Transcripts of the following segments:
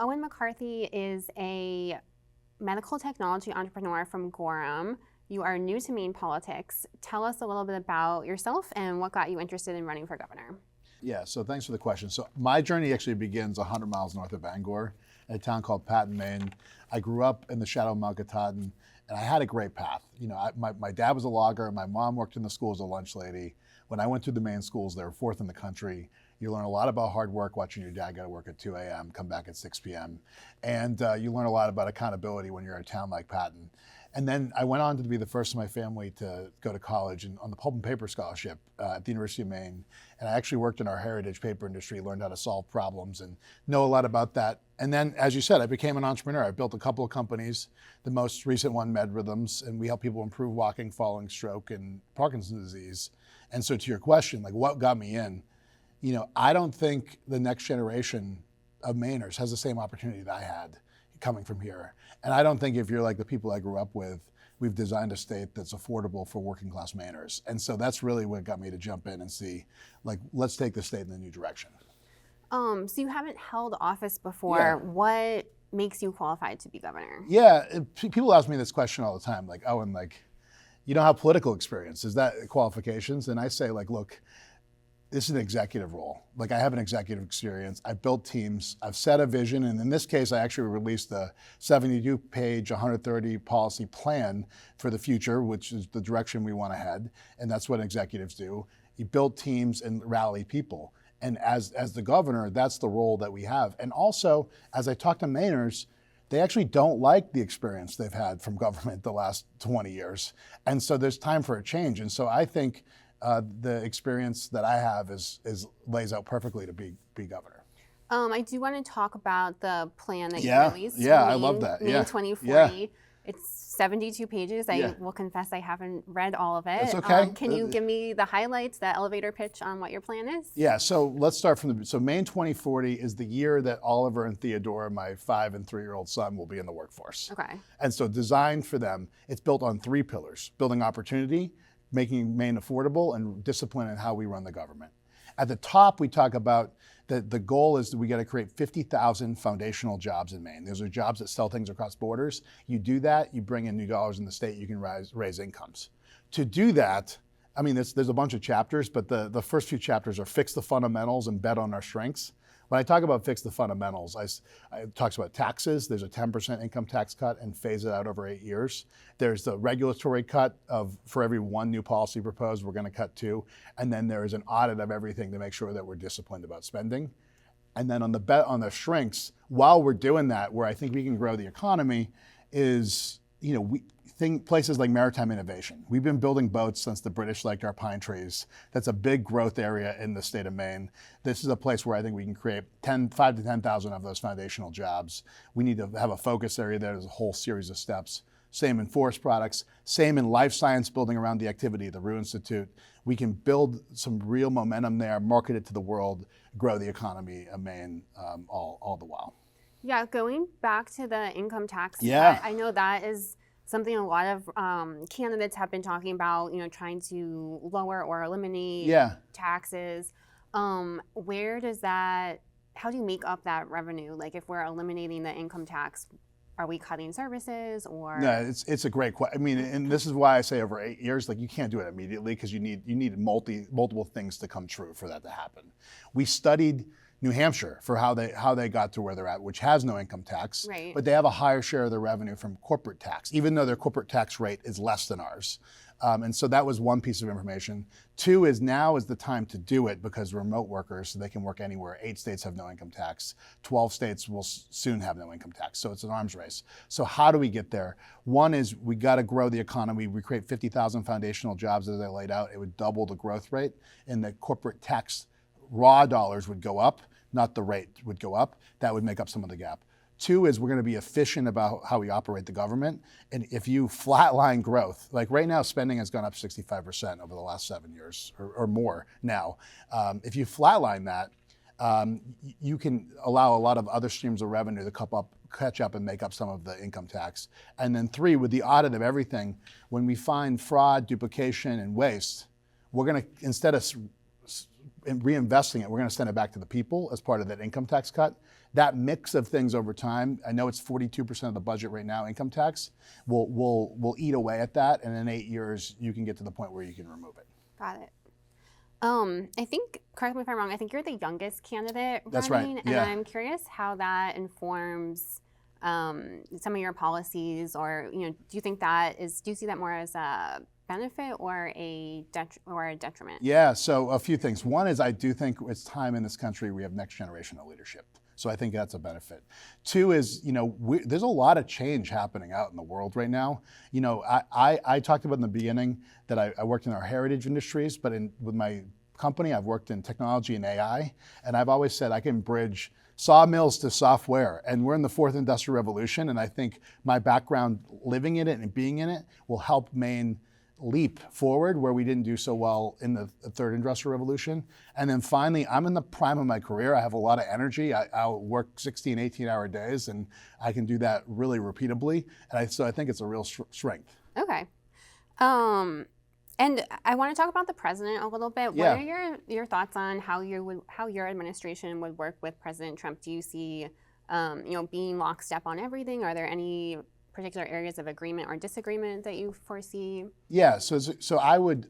Owen McCarthy is a medical technology entrepreneur from Gorham. You are new to Maine politics. Tell us a little bit about yourself and what got you interested in running for governor. Yeah, so thanks for the question. So my journey actually begins 100 miles north of Bangor in a town called Patten, Maine. I grew up in the shadow of Mount Katahdin, and I had a great path. You know, my dad was a logger. My mom worked in the school as a lunch lady. When I went through the Maine schools, they were fourth in the country. You learn a lot about hard work, watching your dad go to work at 2 a.m., come back at 6 p.m. And you learn a lot about accountability when you're in a town like Patten. And then I went on to be the first in my family to go to college and on the pulp and paper scholarship at the University of Maine. And I actually worked in our heritage paper industry, learned how to solve problems and know a lot about that. And then, as you said, I became an entrepreneur. I built a couple of companies. The most recent one, Med Rhythms, and we help people improve walking, falling, stroke, and Parkinson's disease. And so to your question, like what got me in, you know, I don't think the next generation of Mainers has the same opportunity that I had coming from here. And I don't think if you're like the people I grew up with, we've designed a state that's affordable for working class Mainers. And so that's really what got me to jump in and see, like, let's take the state in a new direction. So you haven't held office before. Yeah. What makes you qualified to be governor? Yeah, people ask me this question all the time, like, oh, and like, you don't have political experience. Is that qualifications? And I say, like, look, this is an executive role. Like, I have an executive experience. I've built teams. I've set a vision. And in this case, I actually released a 72-page, 130 policy plan for the future, which is the direction we want to head. And that's what executives do. You build teams and rally people. And as the governor, that's the role that we have. And also, as I talk to Mainers, they actually don't like the experience they've had from government the last 20 years. And so there's time for a change. And so I think the experience that I have lays out perfectly to be governor. I do want to talk about the plan that you released. Yeah, I love that. Maine Yeah. 2040. Yeah. It's 72 pages. I will confess I haven't read all of it. That's okay. Can you give me the highlights, the elevator pitch on what your plan is? Yeah, so let's start from so Maine 2040 is the year that Oliver and Theodora, my 5 and 3-year-old son, will be in the workforce. Okay. And so designed for them, it's built on 3 pillars: building opportunity, making Maine affordable, and discipline in how we run the government. At the top, we talk about the goal is that we got to create 50,000 foundational jobs in Maine. Those are jobs that sell things across borders. You do that, you bring in new dollars in the state, you can raise incomes. To do that, I mean, there's a bunch of chapters, but the first few chapters are fix the fundamentals and bet on our strengths. When I talk about fix the fundamentals, I talks about taxes. There's a 10% income tax cut and phase it out over 8 years. There's the regulatory cut for every 1 new policy proposed, we're going to cut 2. And then there is an audit of everything to make sure that we're disciplined about spending. And then on the shrinks, while we're doing that, where I think we can grow the economy is, you know, places like maritime innovation. We've been building boats since the British liked our pine trees. That's a big growth area in the state of Maine. This is a place where I think we can create 5 to 10,000 of those foundational jobs. We need to have a focus area there. There's a whole series of steps. Same in forest products, same in life science, building around the activity of the Rue Institute. We can build some real momentum there, market it to the world, grow the economy of Maine all the while. Yeah, going back to the income tax, I know that is something a lot of candidates have been talking about, you know, trying to lower or eliminate taxes. Where does that, how do you make up that revenue? Like if we're eliminating the income tax, are we cutting services or? No, it's a great question. I mean, and this is why I say over 8 years, like you can't do it immediately because you need multiple things to come true for that to happen. We studied New Hampshire for how they got to where they're at, which has no income tax, but they have a higher share of their revenue from corporate tax, even though their corporate tax rate is less than ours. And so that was one piece of information. 2 is now is the time to do it because remote workers, so they can work anywhere. 8 states have no income tax. 12 states will soon have no income tax. So it's an arms race. So how do we get there? One is we got to grow the economy. We create 50,000 foundational jobs as I laid out. It would double the growth rate, and the corporate tax raw dollars would go up, not the rate would go up. That would make up some of the gap. 2 is we're going to be efficient about how we operate the government. And if you flatline growth, like right now, spending has gone up 65% over the last 7 years or more now. If you flatline that, you can allow a lot of other streams of revenue to catch up and make up some of the income tax. And then 3, with the audit of everything, when we find fraud, duplication, and waste, we're going to, instead of reinvesting it, we're going to send it back to the people as part of that income tax cut. that mix of things over time, I know it's 42% of the budget right now, income tax, will eat away at that. And in 8 years, you can get to the point where you can remove it. Got it. I think, correct me if I'm wrong, I think you're the youngest candidate running. That's right. Yeah. And I'm curious how that informs some of your policies, or do you think do you see that more as a benefit or a detriment? Yeah, so a few things. One is I do think it's time in this country we have next generation of leadership. So I think that's a benefit. Two is, there's a lot of change happening out in the world right now. I talked about in the beginning that I worked in our heritage industries, but with my company, I've worked in technology and AI. And I've always said I can bridge sawmills to software. And we're in the fourth industrial revolution. And I think my background living in it and being in it will help Maine leap forward where we didn't do so well in the third industrial revolution. And then finally, I'm in the prime of my career. I have a lot of energy. I'll work 16, 18-hour days, and I can do that really repeatably. And so I think it's a real strength. Okay. And I want to talk about the president a little bit. Yeah. What are your thoughts on how your administration would work with President Trump? Do you see, being lockstep on everything? Are there any particular areas of agreement or disagreement that you foresee? Yeah, so I would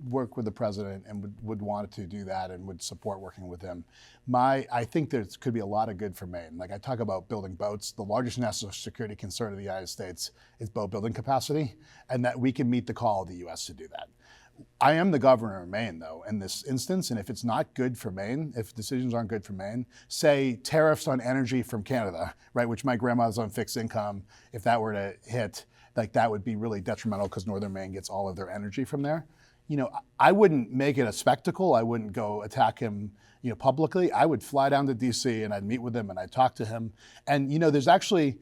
work with the president and would want to do that and would support working with him. I think there could be a lot of good for Maine. Like I talk about building boats. The largest national security concern of the United States is boat building capacity, and that we can meet the call of the U.S. to do that. I am the governor of Maine, though, in this instance, and if it's not good for Maine, if decisions aren't good for Maine, say tariffs on energy from Canada, right, which my grandma's on fixed income, if that were to hit, like that would be really detrimental because Northern Maine gets all of their energy from there. I wouldn't make it a spectacle. I wouldn't go attack him, publicly. I would fly down to D.C. and I'd meet with him and I'd talk to him. And, there's actually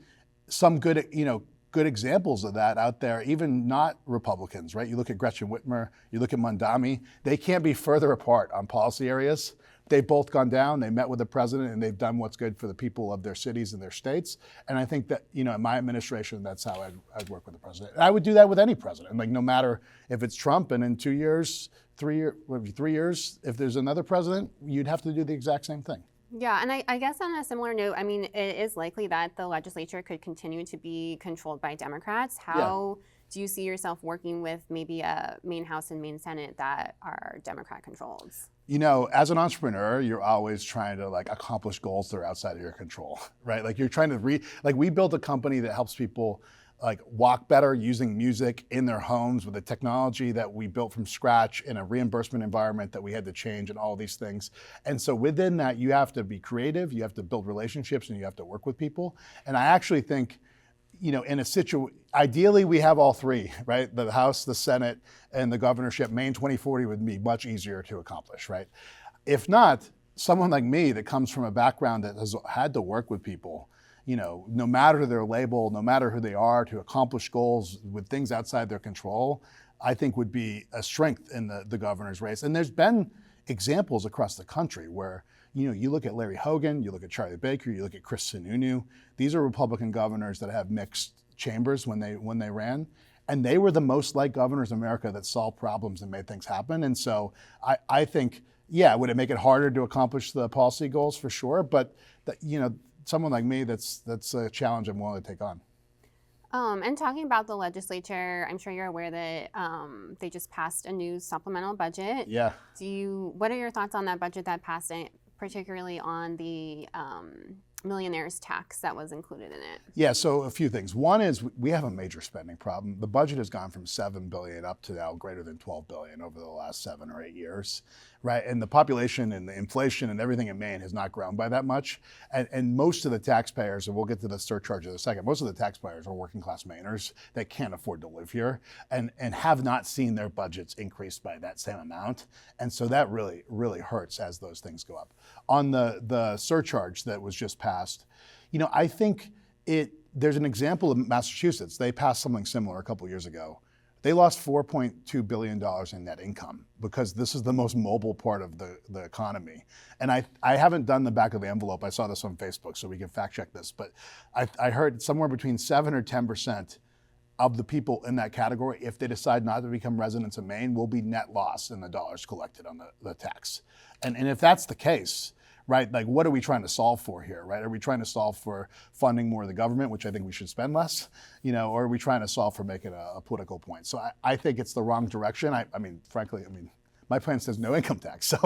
some good examples of that out there, even not Republicans, right? You look at Gretchen Whitmer, you look at Mondami, they can't be further apart on policy areas. They've both gone down, they met with the president, and they've done what's good for the people of their cities and their states. And I think that, in my administration, that's how I'd work with the president. And I would do that with any president, like no matter if it's Trump and in 2 years, 3 years, if there's another president, you'd have to do the exact same thing. Yeah, and I guess on a similar note, it is likely that the legislature could continue to be controlled by Democrats. How do you see yourself working with maybe a Maine House and Maine Senate that are Democrat controlled? As an entrepreneur, you're always trying to accomplish goals that are outside of your control, right? Like you're trying to we built a company that helps people walk better using music in their homes with the technology that we built from scratch in a reimbursement environment that we had to change and all these things. And so within that, you have to be creative, you have to build relationships, and you have to work with people. And I actually think, in a situation, ideally we have all three, right? The House, the Senate, and the governorship. Maine 2040 would be much easier to accomplish, right? If not, someone like me that comes from a background that has had to work with people, no matter their label, no matter who they are, to accomplish goals with things outside their control, I think would be a strength in the governor's race. And there's been examples across the country where, you look at Larry Hogan, you look at Charlie Baker, you look at Chris Sununu. These are Republican governors that have mixed chambers when they ran. And they were the most liked governors in America that solved problems and made things happen. And so I think, would it make it harder to accomplish the policy goals? For sure. But, someone like me, that's a challenge I'm willing to take on. And talking about the legislature, I'm sure you're aware that they just passed a new supplemental budget. Yeah. What are your thoughts on that budget that passed, particularly on the millionaires tax that was included in it? Yeah, so a few things. One is we have a major spending problem. The budget has gone from $7 billion up to now greater than $12 billion over the last 7 or 8 years, right? And the population and the inflation and everything in Maine has not grown by that much. And most of the taxpayers, and we'll get to the surcharge in a second, most of the taxpayers are working class Mainers that can't afford to live here and have not seen their budgets increase by that same amount. And so that really, really hurts as those things go up. On the surcharge that was just passed, I think there's an example of Massachusetts. They passed something similar a couple years ago. They lost $4.2 billion in net income because this is the most mobile part of the economy. And I haven't done the back of the envelope. I saw this on Facebook, so we can fact check this. But I heard somewhere between 7 or 10% of the people in that category, if they decide not to become residents of Maine, will be net loss in the dollars collected on the tax. And if that's the case, right? Like, what are we trying to solve for here, right? Are we trying to solve for funding more of the government, which I think we should spend less, or are we trying to solve for making a political point? So I think it's the wrong direction. I mean, frankly, my plan says no income tax, so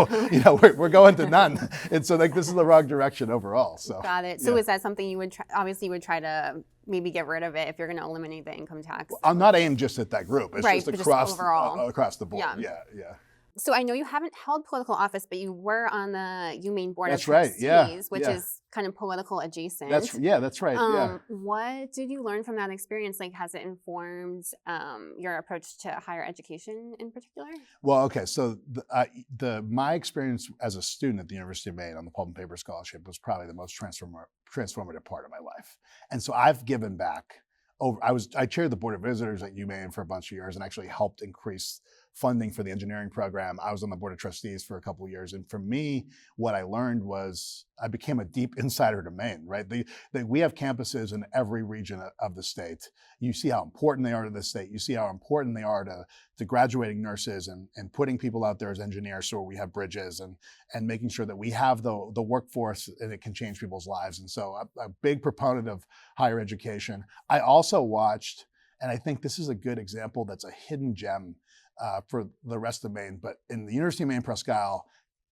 we're going to none, and so this is the wrong direction overall. So got it. So is that something you would obviously would try to maybe get rid of it if you're going to eliminate the income tax? Well, I'm not aimed just at that group. It's just across overall. Across the board. Yeah. So I know you haven't held political office, but you were on the Maine Board of Trustees, which is kind of political adjacent. That's right. What did you learn from that experience? Like, has it informed your approach to higher education in particular? Well, okay. So my experience as a student at the University of Maine on the Pulp and Paper Scholarship was probably the most transformative part of my life. And so I've given back. I chaired the Board of Visitors at UMaine for a bunch of years and actually helped increase funding for the engineering program. I was on the Board of Trustees for a couple of years. And for me, what I learned was I became a deep insider to Maine, right? We have campuses in every region of the state. You see how important they are to the state. You see how important they are to graduating nurses and putting people out there as engineers so we have bridges and making sure that we have the workforce and it can change people's lives. And so I'm a big proponent of higher education. I also watched, and I think this is a good example that's a hidden gem for the rest of Maine, but in the University of Maine Presque Isle,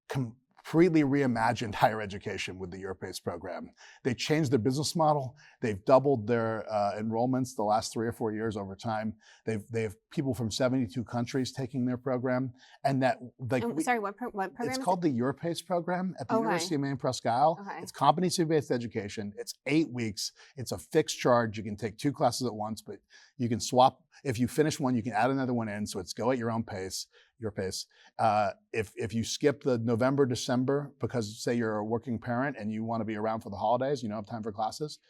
completely reimagined higher education with the Europace program. They changed their business model. They've doubled their enrollments the last 3 or 4 years over time. They have people from 72 countries taking their program, and that what program? It's called the Europace program at the University of Maine Presque Isle. Okay. It's competency-based education. It's 8 weeks. It's a fixed charge. You can take 2 classes at once, but you can swap. If you finish one, you can add another one in. So it's go at your own pace, your pace. If you skip the November, December, because say you're a working parent and you want to be around for the holidays, you don't have time for classes,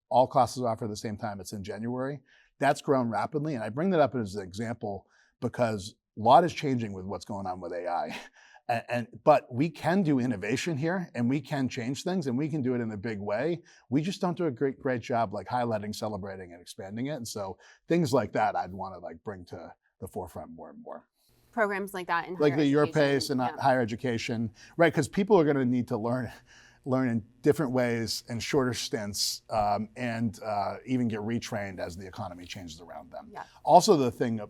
all classes are offered at the same time. It's in January. That's grown rapidly. And I bring that up as an example because a lot is changing with what's going on with AI. But we can do innovation here and we can change things and we can do it in a big way. We just don't do a great job like highlighting, celebrating, and expanding it. And so things like that I'd want to bring to the forefront more and more. Programs like that in like the Europace and higher education, right? Because people are going to need to learn in different ways and shorter stints and even get retrained as the economy changes around them. Yeah. Also, the thing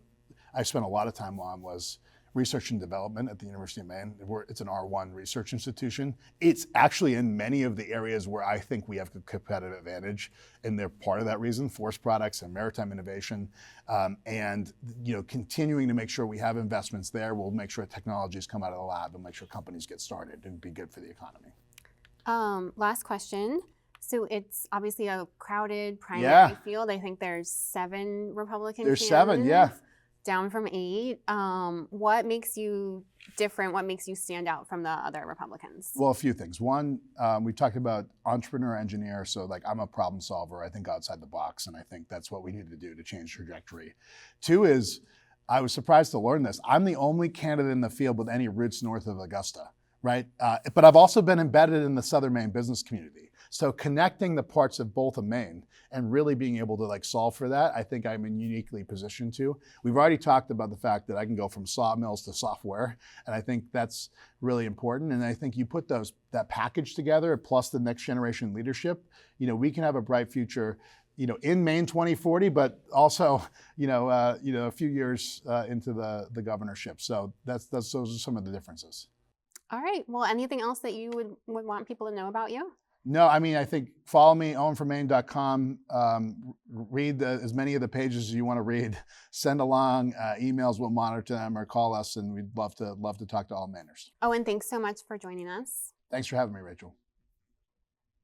I spent a lot of time on was research and development at the University of Maine. It's an R1 research institution. It's actually in many of the areas where I think we have a competitive advantage, and they're part of that reason, forest products and maritime innovation. And continuing to make sure we have investments there, we'll make sure technologies come out of the lab and make sure companies get started and be good for the economy. Last question. So it's obviously a crowded primary field. I think there's 7 Republican candidates. There's 7, yeah. Down from 8. What makes you different? What makes you stand out from the other Republicans? Well, a few things. One, we talked about entrepreneur, engineer. So I'm a problem solver. I think outside the box. And I think that's what we need to do to change trajectory. 2 is, I was surprised to learn this. I'm the only candidate in the field with any roots north of Augusta, right? But I've also been embedded in the Southern Maine business community. So connecting the parts of both of Maine and really being able to solve for that, I think I'm uniquely positioned to. We've already talked about the fact that I can go from sawmills to software, and I think that's really important. And I think you put that package together, plus the next generation leadership, we can have a bright future, in Maine 2040, but also, a few years into the governorship. So those are some of the differences. All right. Well, anything else that you would want people to know about you? No, I think follow me, owenformaine.com. Read as many of the pages as you want to read. Send along emails, we'll monitor them, or call us, and we'd love to talk to all Mainers. Owen, thanks so much for joining us. Thanks for having me, Rachel.